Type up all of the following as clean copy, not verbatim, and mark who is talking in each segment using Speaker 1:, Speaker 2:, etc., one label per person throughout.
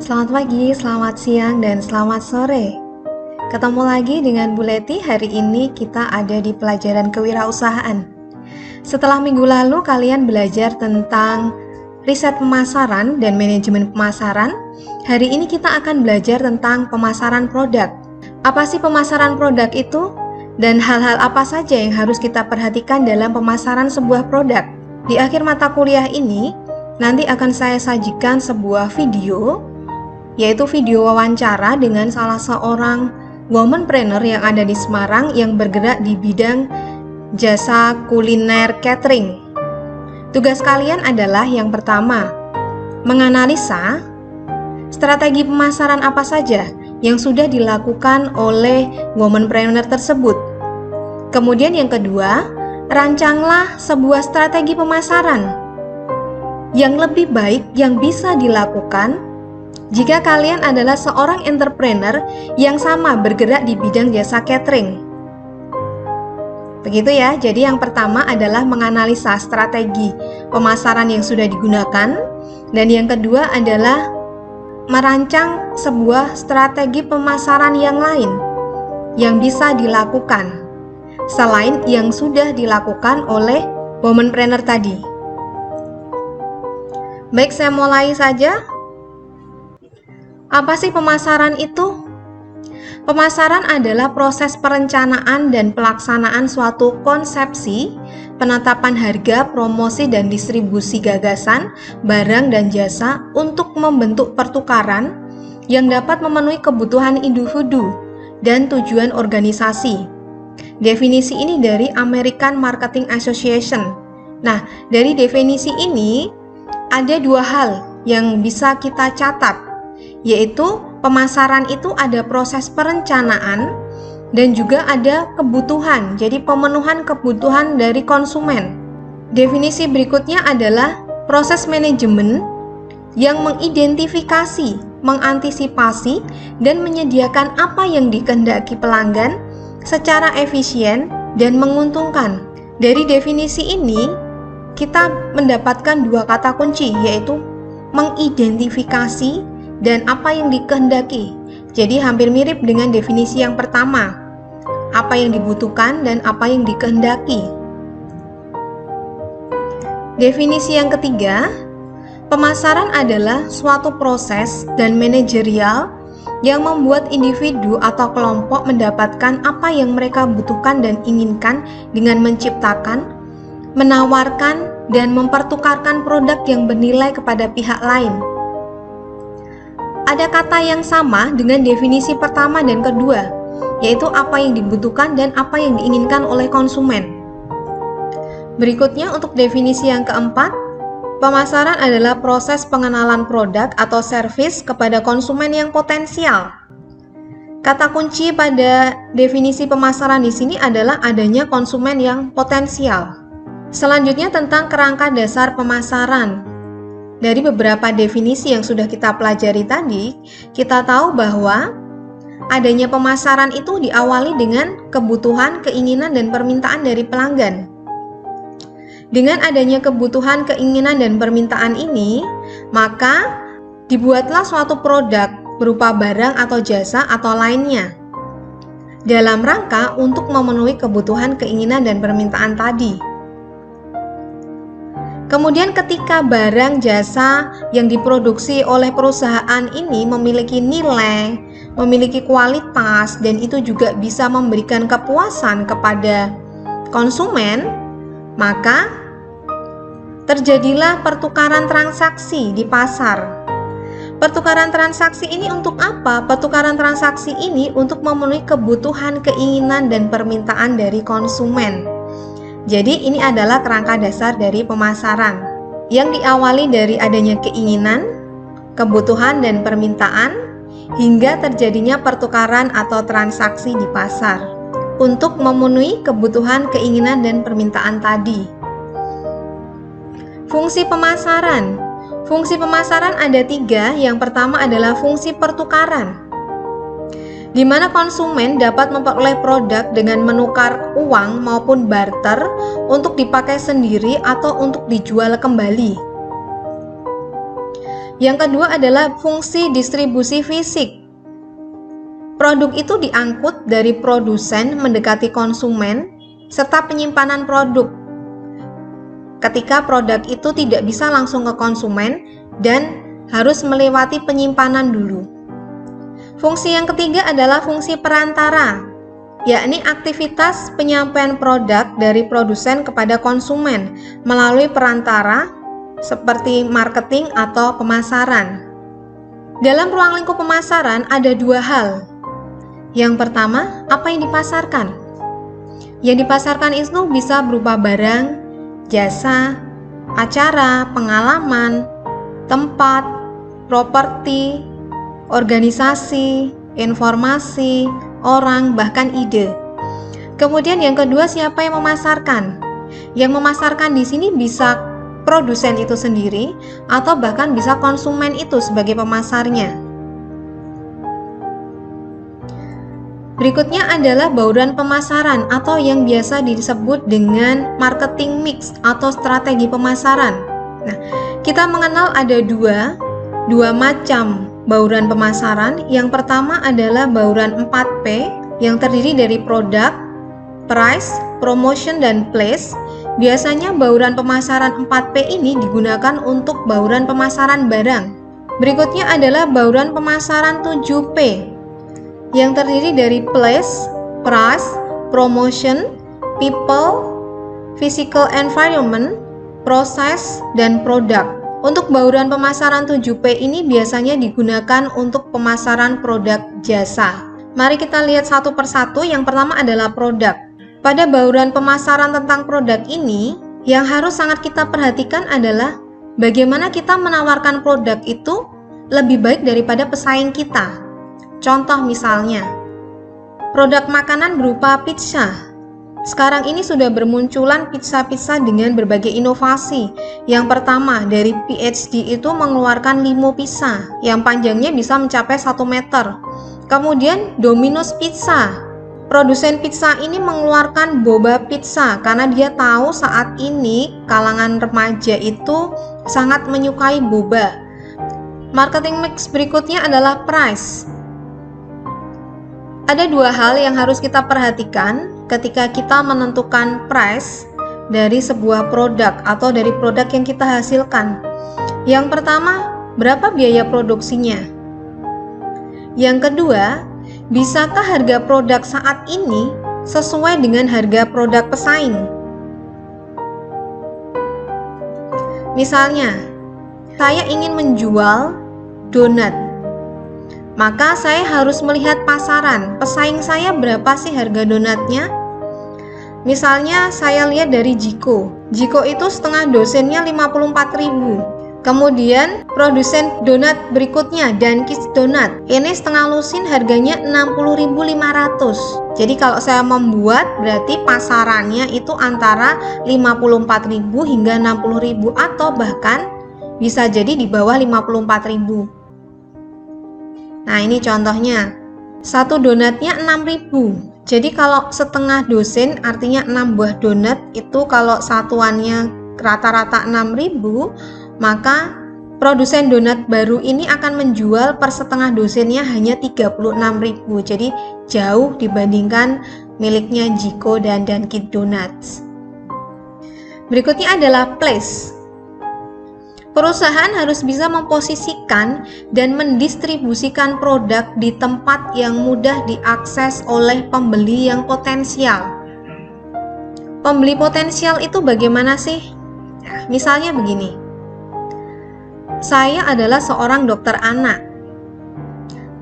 Speaker 1: Selamat pagi, selamat siang, dan selamat sore. Ketemu lagi dengan Bu Leti. Hari ini kita ada di pelajaran kewirausahaan. Setelah minggu lalu kalian belajar tentang riset pemasaran dan manajemen pemasaran, hari ini kita akan belajar tentang pemasaran produk. Apa sih pemasaran produk itu? Dan hal-hal apa saja yang harus kita perhatikan dalam pemasaran sebuah produk? Di akhir mata kuliah ini, nanti akan saya sajikan sebuah video, yaitu video wawancara dengan salah seorang womanpreneur yang ada di Semarang yang bergerak di bidang jasa kuliner catering. Tugas kalian adalah yang pertama, menganalisa strategi pemasaran apa saja yang sudah dilakukan oleh womanpreneur tersebut. Kemudian yang kedua, rancanglah sebuah strategi pemasaran yang lebih baik yang bisa dilakukan jika kalian adalah seorang entrepreneur yang sama bergerak di bidang jasa catering. Begitu ya, jadi yang pertama adalah menganalisa strategi pemasaran yang sudah digunakan, dan yang kedua adalah merancang sebuah strategi pemasaran yang lain yang bisa dilakukan selain yang sudah dilakukan oleh womanpreneur tadi. Baik, saya mulai saja. Apa sih pemasaran itu? Pemasaran adalah proses perencanaan dan pelaksanaan suatu konsepsi, penetapan harga, promosi dan distribusi gagasan, barang dan jasa untuk membentuk pertukaran yang dapat memenuhi kebutuhan individu dan tujuan organisasi. Definisi ini dari American Marketing Association. Nah, dari definisi ini ada dua hal yang bisa kita catat, yaitu pemasaran itu ada proses perencanaan dan juga ada kebutuhan, jadi pemenuhan kebutuhan dari konsumen. Definisi berikutnya adalah proses manajemen yang mengidentifikasi, mengantisipasi, dan menyediakan apa yang dikehendaki pelanggan secara efisien dan menguntungkan. Dari definisi ini, kita mendapatkan dua kata kunci, yaitu mengidentifikasi dan apa yang dikehendaki. Jadi hampir mirip dengan definisi yang pertama, apa yang dibutuhkan dan apa yang dikehendaki. Definisi yang ketiga, pemasaran adalah suatu proses dan manajerial yang membuat individu atau kelompok mendapatkan apa yang mereka butuhkan dan inginkan dengan menciptakan, menawarkan, dan mempertukarkan produk yang bernilai kepada pihak lain. Ada kata yang sama dengan definisi pertama dan kedua, yaitu apa yang dibutuhkan dan apa yang diinginkan oleh konsumen. Berikutnya untuk definisi yang keempat, pemasaran adalah proses pengenalan produk atau servis kepada konsumen yang potensial. Kata kunci pada definisi pemasaran di sini adalah adanya konsumen yang potensial. Selanjutnya tentang kerangka dasar pemasaran. Dari beberapa definisi yang sudah kita pelajari tadi, kita tahu bahwa adanya pemasaran itu diawali dengan kebutuhan, keinginan, dan permintaan dari pelanggan. Dengan adanya kebutuhan, keinginan, dan permintaan ini, maka dibuatlah suatu produk berupa barang atau jasa atau lainnya dalam rangka untuk memenuhi kebutuhan, keinginan, dan permintaan tadi. Kemudian ketika barang jasa yang diproduksi oleh perusahaan ini memiliki nilai, memiliki kualitas, dan itu juga bisa memberikan kepuasan kepada konsumen, maka terjadilah pertukaran transaksi di pasar. Pertukaran transaksi ini untuk apa? Pertukaran transaksi ini untuk memenuhi kebutuhan, keinginan, dan permintaan dari konsumen. Jadi ini adalah kerangka dasar dari pemasaran yang diawali dari adanya keinginan, kebutuhan, dan permintaan hingga terjadinya pertukaran atau transaksi di pasar untuk memenuhi kebutuhan, keinginan, dan permintaan tadi. Fungsi pemasaran. Fungsi pemasaran ada tiga. Yang pertama adalah fungsi pertukaran, di mana konsumen dapat memperoleh produk dengan menukar uang maupun barter untuk dipakai sendiri atau untuk dijual kembali. Yang kedua adalah fungsi distribusi fisik. Produk itu diangkut dari produsen mendekati konsumen serta penyimpanan produk. Ketika produk itu tidak bisa langsung ke konsumen dan harus melewati penyimpanan dulu. Fungsi yang ketiga adalah fungsi perantara, yakni aktivitas penyampaian produk dari produsen kepada konsumen melalui perantara seperti marketing atau pemasaran. Dalam ruang lingkup pemasaran ada dua hal. Yang pertama, apa yang dipasarkan? Yang dipasarkan itu bisa berupa barang, jasa, acara, pengalaman, tempat, properti, organisasi, informasi, orang, bahkan ide. Kemudian yang kedua, siapa yang memasarkan? Yang memasarkan di sini bisa produsen itu sendiri atau bahkan bisa konsumen itu sebagai pemasarnya. Berikutnya adalah bauran pemasaran atau yang biasa disebut dengan marketing mix atau strategi pemasaran. Nah, kita mengenal ada dua macam bauran pemasaran. Yang pertama adalah bauran 4P yang terdiri dari produk, price, promotion, dan place. Biasanya bauran pemasaran 4P ini digunakan untuk bauran pemasaran barang. Berikutnya adalah bauran pemasaran 7P yang terdiri dari place, price, promotion, people, physical environment, process, dan produk. Untuk bauran pemasaran 7P ini biasanya digunakan untuk pemasaran produk jasa. Mari kita lihat satu persatu. Yang pertama adalah produk. Pada bauran pemasaran tentang produk ini, yang harus sangat kita perhatikan adalah bagaimana kita menawarkan produk itu lebih baik daripada pesaing kita. Contoh misalnya, produk makanan berupa pizza. Sekarang ini sudah bermunculan pizza-pizza dengan berbagai inovasi. Yang pertama, dari PhD itu mengeluarkan limo pizza yang panjangnya bisa mencapai 1 meter. Kemudian Domino's Pizza. Produsen pizza ini mengeluarkan boba pizza karena dia tahu saat ini kalangan remaja itu sangat menyukai boba. Marketing mix berikutnya adalah price. Ada dua hal yang harus kita perhatikan ketika kita menentukan price dari sebuah produk atau dari produk yang kita hasilkan. Yang pertama, berapa biaya produksinya? Yang kedua, bisakah harga produk saat ini sesuai dengan harga produk pesaing? Misalnya, saya ingin menjual donat. Maka saya harus melihat pasaran, pesaing saya berapa sih harga donatnya? Misalnya saya lihat dari Jiko. Jiko itu setengah dosennya 54.000. Kemudian produsen donat berikutnya Dunkin' Donat. Ini setengah lusin harganya 60.500. Jadi kalau saya membuat berarti pasarannya itu antara 54.000 hingga 60.000 atau bahkan bisa jadi di bawah 54.000. Nah, ini contohnya. Satu donatnya 6.000. Jadi kalau setengah dosen artinya 6 buah donat itu kalau satuannya rata-rata 6.000, maka produsen donat baru ini akan menjual per setengah dosennya hanya 36.000. Jadi jauh dibandingkan miliknya Jiko dan Dunkin' Donuts. Berikutnya adalah place. Perusahaan harus bisa memposisikan dan mendistribusikan produk di tempat yang mudah diakses oleh pembeli yang potensial. Pembeli potensial itu bagaimana sih? Nah, misalnya begini. Saya adalah seorang dokter anak.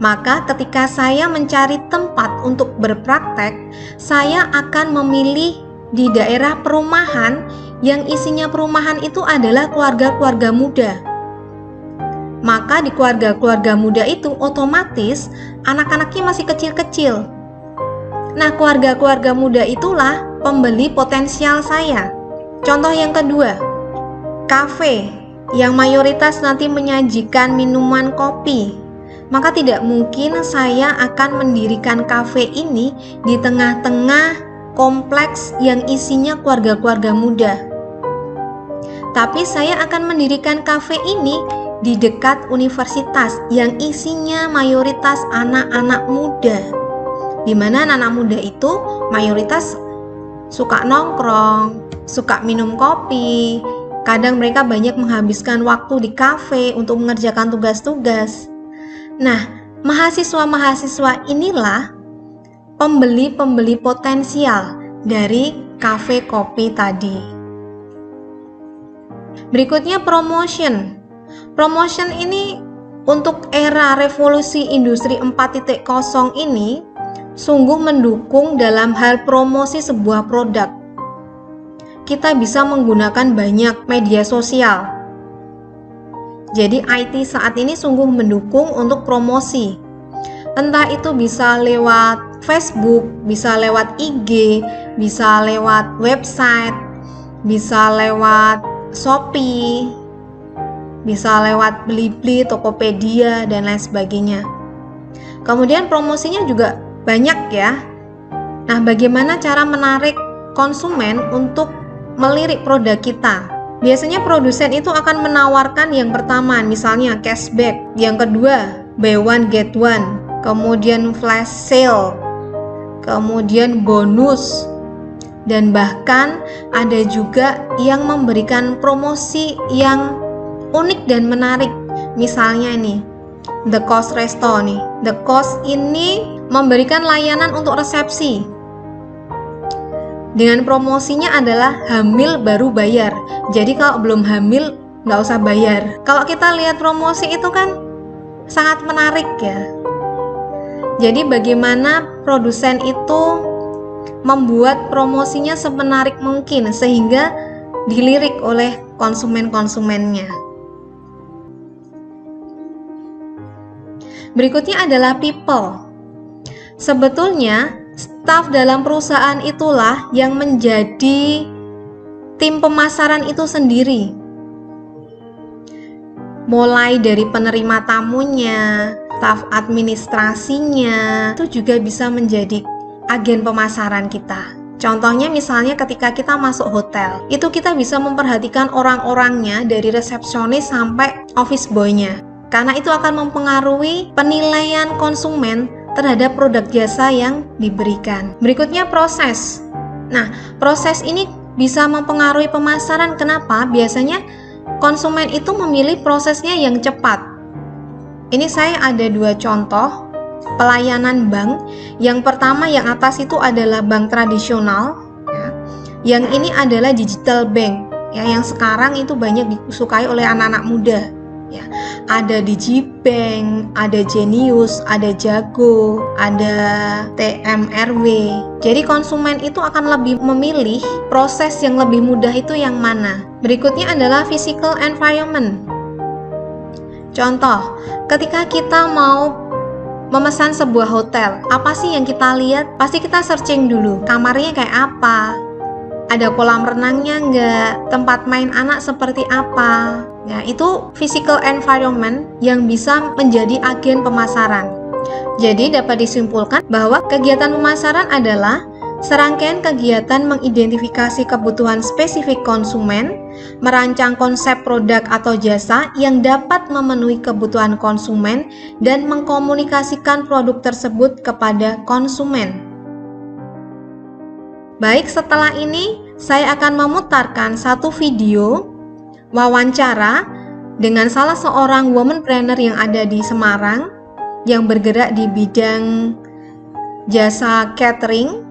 Speaker 1: Maka ketika saya mencari tempat untuk berpraktek, saya akan memilih di daerah perumahan yang isinya perumahan itu adalah keluarga-keluarga muda. Maka di keluarga-keluarga muda itu otomatis anak-anaknya masih kecil-kecil. Nah, keluarga-keluarga muda itulah pembeli potensial saya. Contoh yang kedua, kafe yang mayoritas nanti menyajikan minuman kopi. Maka tidak mungkin saya akan mendirikan kafe ini di tengah-tengah kompleks yang isinya keluarga-keluarga muda. Tapi saya akan mendirikan kafe ini di dekat universitas yang isinya mayoritas anak-anak muda, di mana anak-anak muda itu mayoritas suka nongkrong, suka minum kopi, kadang mereka banyak menghabiskan waktu di kafe untuk mengerjakan tugas-tugas. Nah, mahasiswa-mahasiswa inilah pembeli-pembeli potensial dari kafe kopi tadi. Berikutnya promotion. Promotion ini untuk era revolusi industri 4.0 ini sungguh mendukung dalam hal promosi sebuah produk. Kita bisa menggunakan banyak media sosial. Jadi IT saat ini sungguh mendukung untuk promosi. Entah itu bisa lewat Facebook, bisa lewat IG, bisa lewat website, bisa lewat Shopee, bisa lewat Blibli, Tokopedia, dan lain sebagainya. Kemudian promosinya juga banyak ya. Nah, bagaimana cara menarik konsumen untuk melirik produk kita? Biasanya produsen itu akan menawarkan yang pertama misalnya cashback, yang kedua buy one get one, kemudian flash sale, kemudian bonus, dan bahkan ada juga yang memberikan promosi yang unik dan menarik. Misalnya nih, The Cost Resto nih. The Cost ini memberikan layanan untuk resepsi. Dengan promosinya adalah hamil baru bayar. Jadi kalau belum hamil nggak usah bayar. Kalau kita lihat promosi itu kan sangat menarik ya. Jadi bagaimana produsen itu membuat promosinya semenarik mungkin sehingga dilirik oleh konsumen-konsumennya. Berikutnya adalah people. Sebetulnya, staf dalam perusahaan itulah yang menjadi tim pemasaran itu sendiri. Mulai dari penerima tamunya, staf administrasinya, itu juga bisa menjadi agen pemasaran kita. Contohnya misalnya ketika kita masuk hotel, itu kita bisa memperhatikan orang-orangnya dari resepsionis sampai office boy-nya. Karena itu akan mempengaruhi penilaian konsumen terhadap produk jasa yang diberikan. Berikutnya proses. Nah, proses ini bisa mempengaruhi pemasaran. Kenapa? Biasanya konsumen itu memilih prosesnya yang cepat. Ini saya ada 2 contoh pelayanan bank. Yang pertama yang atas itu adalah bank tradisional, ya. Yang ini adalah digital bank, ya, yang sekarang itu banyak disukai oleh anak-anak muda. Ya, ada Digibank, ada Genius, ada Jago, ada TMRW. Jadi konsumen itu akan lebih memilih proses yang lebih mudah itu yang mana. Berikutnya adalah physical environment. Contoh, ketika kita mau memesan sebuah hotel, apa sih yang kita lihat? Pasti kita searching dulu, kamarnya kayak apa? Ada kolam renangnya nggak? Tempat main anak seperti apa? Ya, itu physical environment yang bisa menjadi agen pemasaran. Jadi dapat disimpulkan bahwa kegiatan pemasaran adalah serangkaian kegiatan mengidentifikasi kebutuhan spesifik konsumen, merancang konsep produk atau jasa yang dapat memenuhi kebutuhan konsumen, dan mengkomunikasikan produk tersebut kepada konsumen. Baik, setelah ini saya akan memutarkan satu video wawancara dengan salah seorang womanpreneur yang ada di Semarang yang bergerak di bidang jasa catering.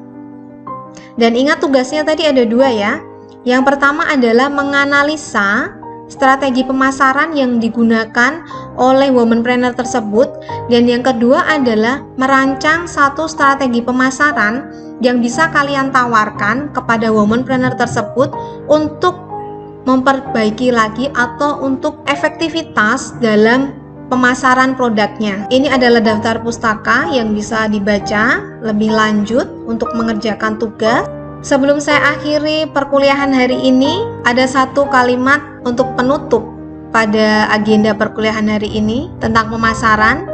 Speaker 1: Dan ingat tugasnya tadi ada 2 ya. Yang pertama adalah menganalisa strategi pemasaran yang digunakan oleh womanpreneur tersebut, dan yang kedua adalah merancang satu strategi pemasaran yang bisa kalian tawarkan kepada womanpreneur tersebut untuk memperbaiki lagi atau untuk efektivitas dalam pemasaran produknya. Ini adalah daftar pustaka yang bisa dibaca lebih lanjut untuk mengerjakan tugas. Sebelum saya akhiri perkuliahan hari ini, ada satu kalimat untuk penutup pada agenda perkuliahan hari ini tentang pemasaran.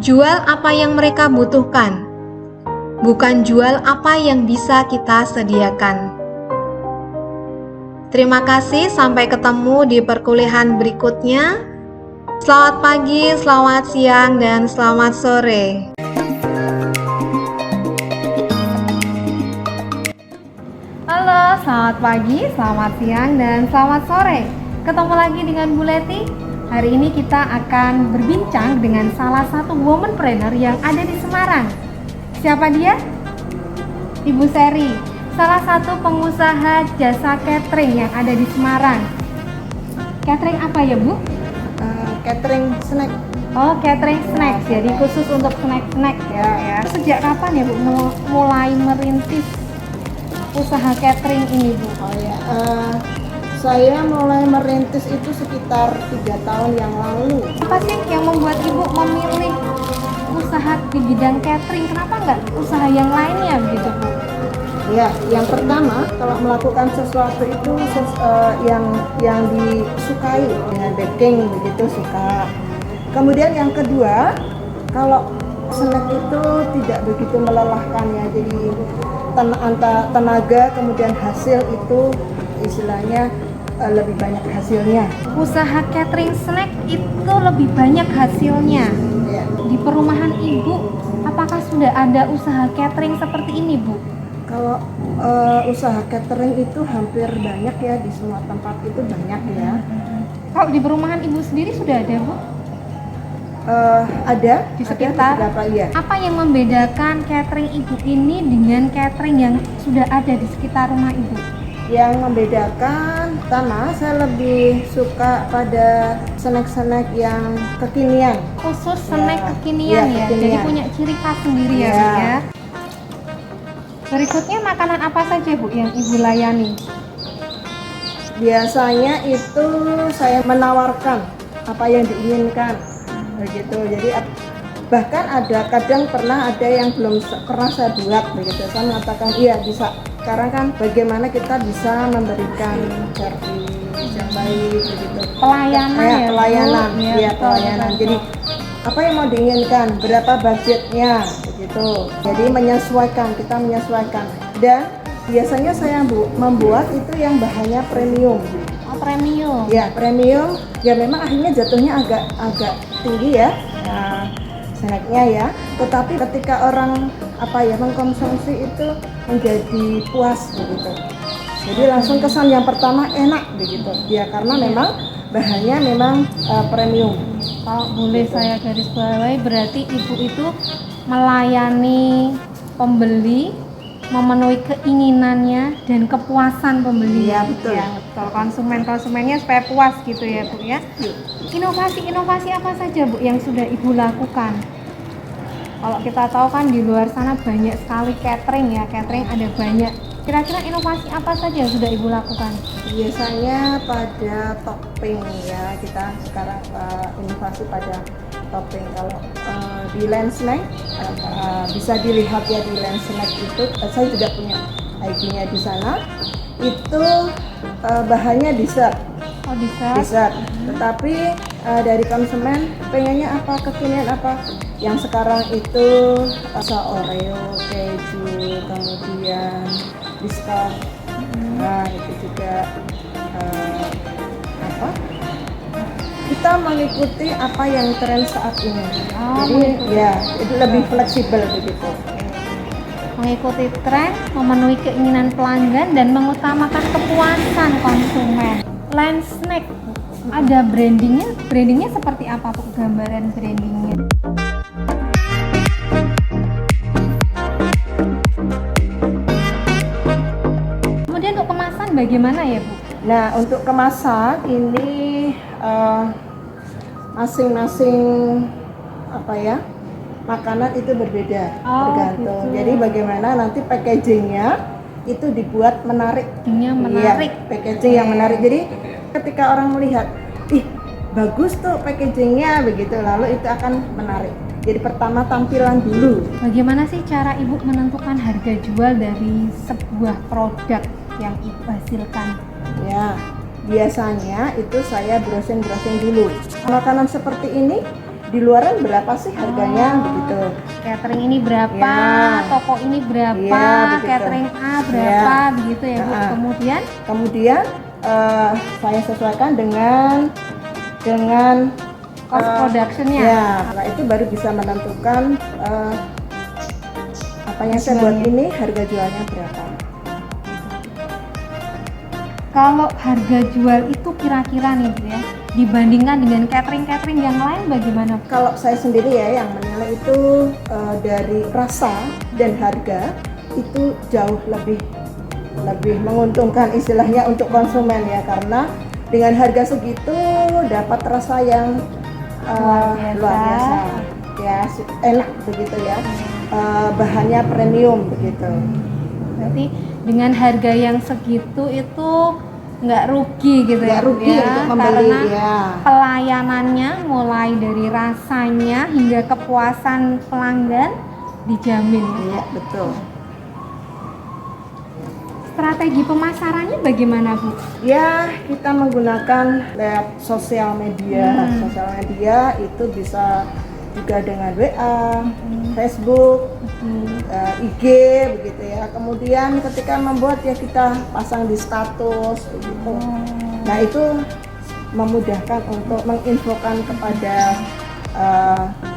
Speaker 1: Jual apa yang mereka butuhkan, bukan jual apa yang bisa kita sediakan. Terima kasih, sampai ketemu di perkuliahan berikutnya. Selamat pagi, selamat siang, dan selamat sore. Halo, selamat pagi, selamat siang, dan selamat sore. Ketemu lagi dengan Bu Leti. Hari ini kita akan berbincang dengan salah satu womanpreneur yang ada di Semarang. Siapa dia? Ibu Seri, salah satu pengusaha jasa catering yang ada di Semarang. Catering apa ya, Bu?
Speaker 2: Catering snack.
Speaker 1: Oh, catering snack. Jadi khusus untuk snack-snack ya. Sejak kapan ya, Bu, mulai merintis usaha catering ini, Bu?
Speaker 2: Oh ya, saya mulai merintis itu sekitar 3 tahun yang lalu.
Speaker 1: Apa sih yang membuat Ibu memilih usaha di bidang catering? Kenapa nggak usaha yang lainnya gitu, Bu?
Speaker 2: Ya, yang pertama kalau melakukan sesuatu itu yang disukai, dengan baking begitu suka. Kemudian yang kedua, kalau snack itu tidak begitu melelahkan ya, jadi tenaga kemudian hasil itu istilahnya lebih banyak hasilnya.
Speaker 1: Usaha catering snack itu lebih banyak hasilnya.
Speaker 2: Ya.
Speaker 1: Di perumahan Ibu, apakah sudah ada usaha catering seperti ini, Bu?
Speaker 2: Kalau usaha catering itu hampir banyak ya, di semua tempat itu banyak ya.
Speaker 1: Kalau di perumahan Ibu sendiri sudah ada, Bu?
Speaker 2: Ada
Speaker 1: Di sekitar?
Speaker 2: ada beberapa, iya.
Speaker 1: Apa yang membedakan catering Ibu ini dengan catering yang sudah ada di sekitar rumah Ibu?
Speaker 2: Yang membedakan, pertama saya lebih suka pada snack-snack yang kekinian.
Speaker 1: Khusus
Speaker 2: Ya,
Speaker 1: snack kekinian
Speaker 2: iya,
Speaker 1: ya,
Speaker 2: kekinian.
Speaker 1: jadi punya ciri khas sendiri ya,
Speaker 2: Iya.
Speaker 1: Bu ya. Berikutnya makanan apa saja, Bu, yang Ibu layani?
Speaker 2: Biasanya itu saya menawarkan apa yang diinginkan begitu. Jadi bahkan kadang pernah ada yang belum pernah saya buat begitu. Saya mengatakan iya bisa. Sekarang kan bagaimana kita bisa memberikan servis yang baik begitu.
Speaker 1: Pelayanan ya, Bu?
Speaker 2: Pelayanan.
Speaker 1: Iya,
Speaker 2: Iya,
Speaker 1: betul,
Speaker 2: pelayanan.
Speaker 1: betul.
Speaker 2: Jadi apa yang mau diinginkan, berapa budgetnya begitu. Jadi kita menyesuaikan. Dan biasanya saya membuat itu yang bahannya premium.
Speaker 1: Oh, premium.
Speaker 2: Ya, premium. Ya memang akhirnya jatuhnya agak tinggi ya. Nah, snacknya ya. Tetapi ketika orang mengkonsumsi itu menjadi puas begitu. Jadi langsung kesan yang pertama enak begitu. Ya karena memang bahannya memang premium.
Speaker 1: Kalau boleh saya garis bawahi, berarti Ibu itu melayani pembeli, memenuhi keinginannya dan kepuasan pembeli.
Speaker 2: Iya, betul.
Speaker 1: Ya, betul. Konsumennya supaya puas gitu ya, Bu ya. Inovasi apa saja, Bu, yang sudah Ibu lakukan? Kalau kita tahu kan di luar sana banyak sekali catering ya, catering ada banyak. Kira-kira inovasi apa saja yang sudah Ibu lakukan?
Speaker 2: Biasanya pada topping ya, kita sekarang inovasi pada topping. Kalau di Lens Snack bisa dilihat ya, di Lens Snack itu saya juga punya ID-nya di sana. Itu bahannya dessert.
Speaker 1: Oh, bisa.
Speaker 2: Dessert. Tetapi dari konsumen pengennya apa, kekinian apa? Yang sekarang itu Oreo, keju, kemudian biskuit. Nah, itu juga kita mengikuti apa yang tren saat ini.
Speaker 1: Oh,
Speaker 2: Jadi ya itu lebih fleksibel begitu.
Speaker 1: Mengikuti tren, memenuhi keinginan pelanggan dan mengutamakan kepuasan konsumen. Lens Snack, ada brandingnya seperti apa, Bu, gambaran brandingnya? Kemudian untuk kemasan bagaimana ya, Bu?
Speaker 2: Nah, untuk kemasan ini masing-masing makanan itu berbeda,
Speaker 1: Oh,
Speaker 2: tergantung.
Speaker 1: gitu.
Speaker 2: Jadi bagaimana nanti packagingnya itu dibuat menarik.
Speaker 1: Packagingnya menarik.
Speaker 2: Iya, packaging yang menarik. Jadi ketika orang melihat, ih bagus tuh packagingnya begitu, lalu itu akan menarik. Jadi pertama tampilan dulu.
Speaker 1: Bagaimana sih cara Ibu menentukan harga jual dari sebuah produk yang Ibu hasilkan?
Speaker 2: Ya, biasanya itu saya browsing dulu. Makanan seperti ini di luaran berapa sih harganya begitu.
Speaker 1: Catering ini berapa,
Speaker 2: Ya.
Speaker 1: toko ini berapa,
Speaker 2: Ya, begitu.
Speaker 1: catering A berapa,
Speaker 2: Ya.
Speaker 1: begitu ya, Bu.
Speaker 2: Kemudian saya sesuaikan dengan
Speaker 1: cost productionnya.
Speaker 2: Ya, nah itu baru bisa menentukan apa yang saya buat ini harga jualnya berapa.
Speaker 1: Kalau harga jual itu kira-kira nih Bu ya, dibandingkan dengan catering-catering yang lain bagaimana?
Speaker 2: Kalau saya sendiri ya yang menilai itu dari rasa dan harga itu jauh lebih menguntungkan istilahnya untuk konsumen ya, karena dengan harga segitu dapat rasa yang luar biasa ya, enak begitu ya, bahannya premium begitu.
Speaker 1: Berarti dengan harga yang segitu itu nggak rugi gitu
Speaker 2: Nggak
Speaker 1: ya, Bu
Speaker 2: rugi
Speaker 1: ya,
Speaker 2: untuk membeli,
Speaker 1: karena
Speaker 2: ya.
Speaker 1: pelayanannya mulai dari rasanya hingga kepuasan pelanggan dijamin ya.
Speaker 2: Iya betul.
Speaker 1: Strategi pemasarannya bagaimana Bu?
Speaker 2: Ya, kita menggunakan lewat sosial media. Sosial media itu bisa juga dengan WA, Facebook, IG begitu ya. Kemudian ketika membuat ya kita pasang di status begitu. Nah, itu memudahkan untuk menginfokan kepada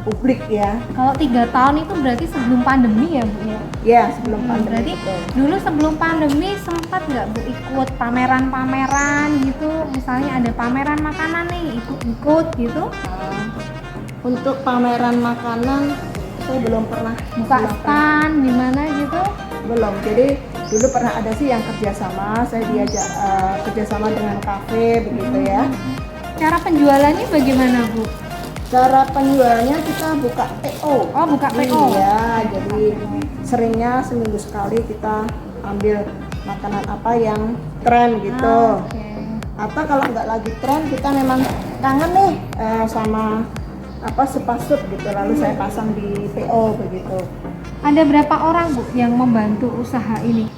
Speaker 2: publik ya.
Speaker 1: Kalau 3 tahun itu berarti sebelum pandemi ya Bu ya?
Speaker 2: Ya, sebelum pandemi.
Speaker 1: Berarti
Speaker 2: betul.
Speaker 1: dulu sebelum pandemi sempat nggak Bu ikut pameran-pameran gitu, misalnya ada pameran makanan nih ikut gitu?
Speaker 2: Untuk pameran makanan saya belum pernah
Speaker 1: Buka
Speaker 2: melakukan.
Speaker 1: stand di mana gitu?
Speaker 2: Belum. Jadi dulu pernah ada sih yang kerjasama, saya diajak kerjasama dengan kafe begitu ya.
Speaker 1: Cara penjualannya bagaimana Bu?
Speaker 2: Cara penjualnya kita buka PO.
Speaker 1: Oh, buka PO.
Speaker 2: Iya, jadi seringnya seminggu sekali kita ambil makanan apa yang tren gitu.
Speaker 1: Oke.
Speaker 2: Atau kalau nggak lagi tren, kita memang kangen nih sama sepasut gitu, lalu saya pasang di PO begitu.
Speaker 1: Ada berapa orang Bu yang membantu usaha ini?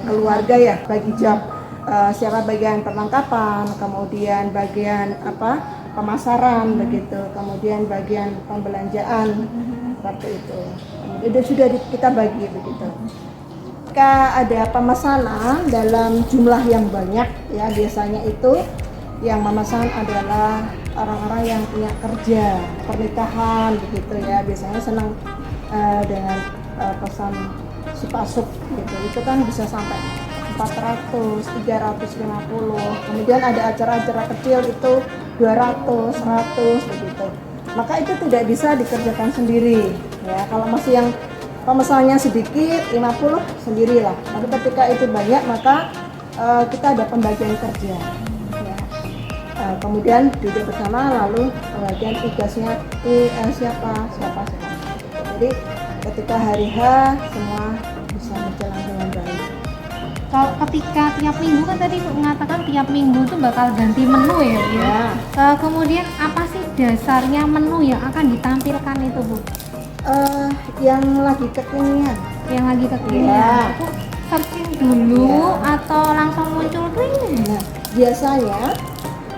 Speaker 2: Keluarga ya, bagi job siapa bagian perlengkapan, kemudian bagian pemasaran begitu, kemudian bagian pembelanjaan seperti itu. Itu sudah kita bagi begitu. Jika ada pemesanan dalam jumlah yang banyak ya, biasanya itu yang memesan adalah orang-orang yang punya kerja, pernikahan begitu ya, biasanya senang dengan pesan sipasup gitu. Itu kan bisa sampai 400, 350. Kemudian ada acara-acara kecil itu 200, 100 begitu. Maka itu tidak bisa dikerjakan sendiri ya. Kalau masih yang pemesannya sedikit 50 sendirilah. Tapi ketika itu banyak maka kita ada pembagian kerja ya. Kemudian duduk bersama lalu pembagian tugasnya siapa. Jadi ketika hari H semua bisa berjalan dengan baik.
Speaker 1: Kalau ketika tiap minggu kan tadi Bu mengatakan tiap minggu itu bakal ganti menu ya Bu ya. Kemudian apa sih dasarnya menu yang akan ditampilkan itu Bu?
Speaker 2: Yang lagi kekinian.
Speaker 1: Yang lagi kekinian
Speaker 2: Ya.
Speaker 1: itu searching dulu atau langsung muncul ring?
Speaker 2: Nah, biasanya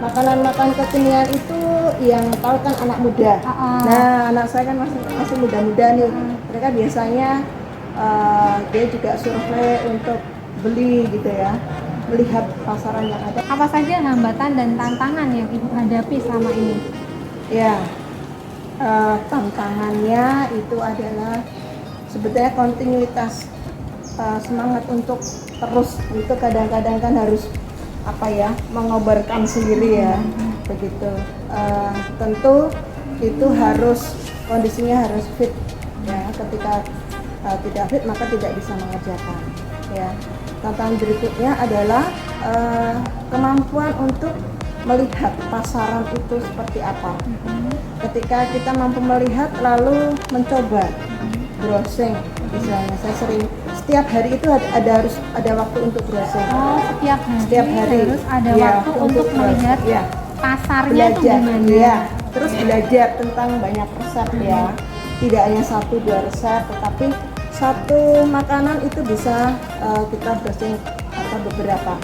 Speaker 2: makanan-makanan kekinian itu yang tahu kan anak muda. Nah, anak saya kan masih muda-muda nih. Mereka biasanya dia juga survei untuk beli gitu ya, melihat pasaran yang ada.
Speaker 1: Apa saja hambatan dan tantangan yang Ibu hadapi selama ini?
Speaker 2: Ya, tantangannya itu adalah sebetulnya kontinuitas, semangat untuk terus. Itu kadang-kadang kan harus mengobarkan sendiri ya, begitu. Tentu itu harus kondisinya harus fit ya. Ketika tidak fit maka tidak bisa mengerjakan ya. Tantangan berikutnya adalah kemampuan untuk melihat pasaran itu seperti apa. Ketika kita mampu melihat lalu mencoba browsing, misalnya saya sering setiap hari itu harus ada waktu untuk browsing.
Speaker 1: Oh, setiap hari harus ada waktu untuk melihat pasarnya itu gimana.
Speaker 2: Ya. Terus belajar tentang banyak resep ya. Tidak hanya 1-2 resep, tetapi satu makanan itu bisa kita browsing beberapa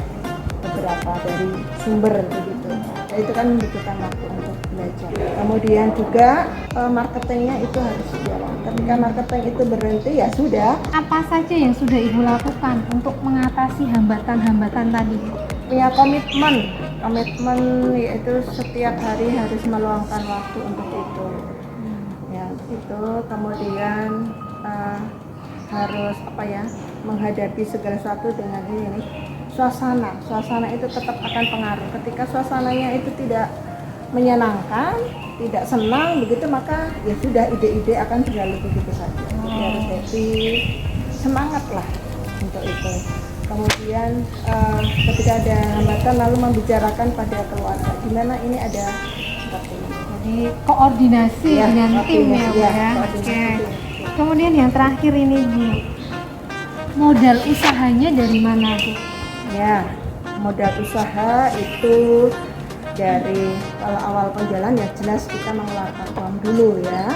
Speaker 2: dari sumber begitu. Nah, itu kan membutuhkan waktu untuk belajar. Kemudian juga marketingnya itu harus jalan. Ketika marketing itu berhenti ya sudah.
Speaker 1: Apa saja yang sudah Ibu lakukan untuk mengatasi hambatan-hambatan tadi?
Speaker 2: Punya komitmen komitmen yaitu setiap hari harus meluangkan waktu untuk itu. Ya, itu kemudian harus menghadapi segala sesuatu dengan ini suasana itu tetap akan pengaruh. Ketika suasananya itu tidak menyenangkan, tidak senang begitu, maka ya sudah, ide-ide akan berlalu begitu saja. Jadi harus happy, semangat lah untuk itu. Kemudian ketika ada hambatan lalu membicarakan pada keluarga, gimana ini ada seperti ini.
Speaker 1: Jadi koordinasi
Speaker 2: Ya,
Speaker 1: dengan tim ya, Bu
Speaker 2: ya,
Speaker 1: ya.
Speaker 2: koordinasi
Speaker 1: Oke.
Speaker 2: tim.
Speaker 1: Kemudian yang terakhir ini, Bu, modal usahanya dari mana, Bu?
Speaker 2: Ya, modal usaha itu dari kalau awal penjualan ya jelas kita mengeluarkan uang dulu ya.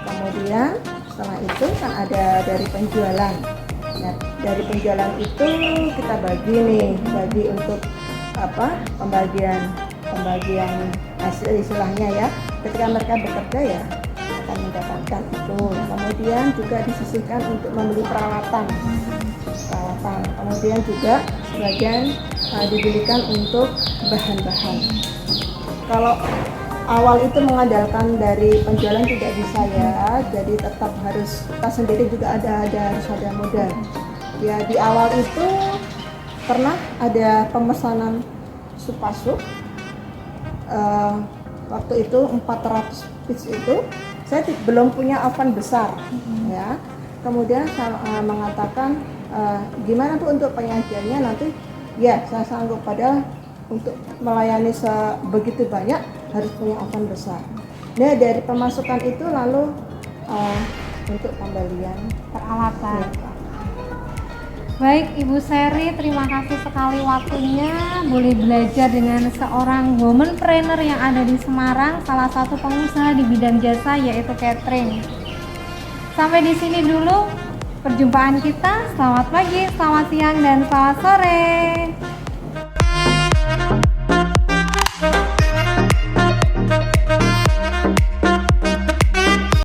Speaker 2: Kemudian setelah itu kan ada dari penjualan. Nah, dari penjualan itu kita bagi untuk pembagian hasil istilahnya ya. Ketika mereka bekerja ya akan mendapatkan itu. Kemudian juga disisihkan untuk membeli peralatan. Kemudian juga sebagian dibelikan untuk bahan-bahan. Kalau awal itu mengandalkan dari penjualan tidak bisa ya, jadi tetap harus kita sendiri juga harus ada modal. Ya di awal itu pernah ada pemesanan supasuk, waktu itu 400 piece itu saya belum punya oven besar ya. Kemudian saya mengatakan gimana tuh untuk penyajiannya nanti, ya saya sanggup, padahal untuk melayani sebegitu banyak harus punya oven besar. Nah dari pemasukan itu lalu untuk pembelian
Speaker 1: Peralatan.
Speaker 2: ya.
Speaker 1: Baik Ibu Seri, terima kasih sekali waktunya. Boleh belajar dengan seorang womanpreneur yang ada di Semarang, salah satu pengusaha di bidang jasa yaitu catering. Sampai di sini dulu perjumpaan kita. Selamat pagi, selamat siang, dan selamat sore.